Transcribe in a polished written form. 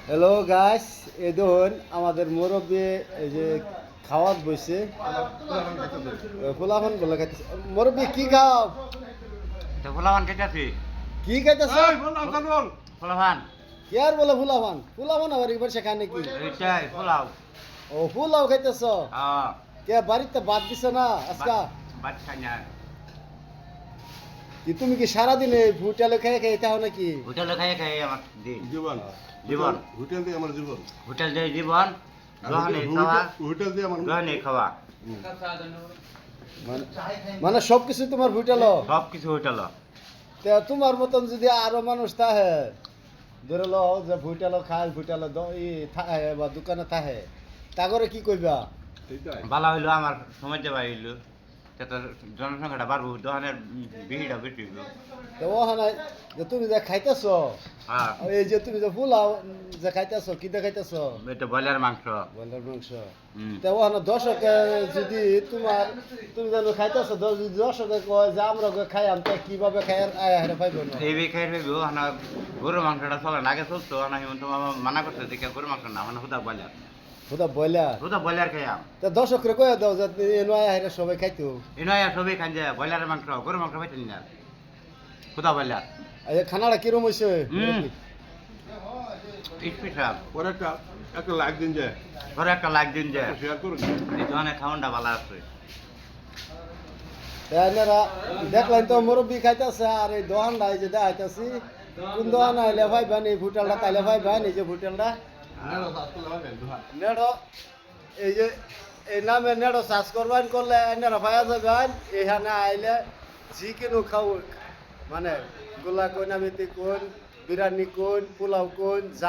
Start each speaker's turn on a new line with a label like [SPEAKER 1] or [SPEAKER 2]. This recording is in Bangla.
[SPEAKER 1] হ্যালো গাইস, এই ধরুন আমাদের মুরব্বী এই যে খাওয়াত বসে ফুলাফান বলে খাইতেছে। মুরব্বী কি খাও?
[SPEAKER 2] তো ফুলাবান খাইতেছি।
[SPEAKER 1] কি খাইতেছ?
[SPEAKER 2] ফুলাবান
[SPEAKER 1] কি আর বলে ফুলাফান? ফুলাফান আবার একবার সেখানে নাকি?
[SPEAKER 2] এইটাই ফুলাও।
[SPEAKER 1] ও ফুলাও খাইতেছ?
[SPEAKER 2] হ্যাঁ,
[SPEAKER 1] কে বাড়িতে বাদ দিছ না আজকা?
[SPEAKER 2] বাদ খাই না।
[SPEAKER 1] কি তুমি কি সারাদিন এই ভুটালে খেয়ে খেয়ে থাও নাকি?
[SPEAKER 2] হোটেলে খাই খাই আমার
[SPEAKER 3] জীবন
[SPEAKER 2] জীবন
[SPEAKER 3] হোটেল দিয়ে আমার জীবন
[SPEAKER 2] হোটেল দিয়ে জীবন, দোকানে খাওয়া,
[SPEAKER 3] হোটেল দিয়ে আমার
[SPEAKER 2] দোকানে খাওয়া,
[SPEAKER 1] মানে সব কিছু তোমার ভুটালো?
[SPEAKER 2] সব কিছু হোটেল।
[SPEAKER 1] তা তোমার মতন যদি আরো মানুষ থাকে, ধরে লো যে ভুটালো খায়, ভুটালো থাকে বা দোকানে থাকে, তা করে কি কইবা?
[SPEAKER 3] এইটাই
[SPEAKER 2] ভালো হইলো, আমার সময় দেওয়া হইলো, যাতে জনসংখ্যাটা বাড়বো, দোকানের ভিড়টা বেশি হইলো।
[SPEAKER 1] তো ওখানে যে তুমি যে খাইতেছ,
[SPEAKER 2] হ্যাঁ,
[SPEAKER 1] এই যে তুমি যে পোলাও যে খাইতেছ, কি দিয়ে খাইতেছ?
[SPEAKER 2] এটা ব্রয়লার মাংস।
[SPEAKER 1] ব্রয়লার মাংস।
[SPEAKER 2] হুম।
[SPEAKER 1] তো ওখানে দর্শকে যদি তুমি যেন খাইতেছ, দর্শকে কয় যে আমরা খাই আমতে কিভাবে খাই আর পাইব না?
[SPEAKER 2] এই খাই ফেলবো, হানা গরুর মাংসটা চলে না, আগে চলতো, হানা হিমন্ত মামা মানা করতে দেখে গরুর মাংস না, মানে হুদা ব্রয়লার।
[SPEAKER 1] ওটা বয়লার।
[SPEAKER 2] হুদা ব্রয়লার খাইয়াম।
[SPEAKER 1] তা দর্শকরে কয়ে দাও যে এনো আয় সবাই খাইতো।
[SPEAKER 2] এই নয় সবই খান যায়, ব্রয়লারের মাংস, গরুর মাংস পাইতেন না, হুদা ব্রয়লার।
[SPEAKER 1] এই খানাটা কিরম হয়েছে?
[SPEAKER 2] স্পেশাল।
[SPEAKER 3] পরে একটা লাইক দিন যায়
[SPEAKER 2] ঘরে একটা লাইক দিন যায়,
[SPEAKER 3] শেয়ার করুন
[SPEAKER 2] এই ধরনের খাওয়ানটা ভালো আছে।
[SPEAKER 1] এনারা দেখলেন তো মুরব্বী খাইতেছে, আর এই দোকানটা এই যে দেখাইতেছি, কোন দোকান আইলে ভাইবেন এই ভুটালটা তাইলে ভাইবেন, এই যে ভুটালটা নেড়ো, এই যে এই নামে নেড়ো চাষ করবেন, করলে এনারা ভাইয়া যাবেন। এখানে আইলে জি কিনো খাও, মানে গোলা কোন, আমিতি কোন, বিরিয়ানি কোন, পোলাও কোন, যা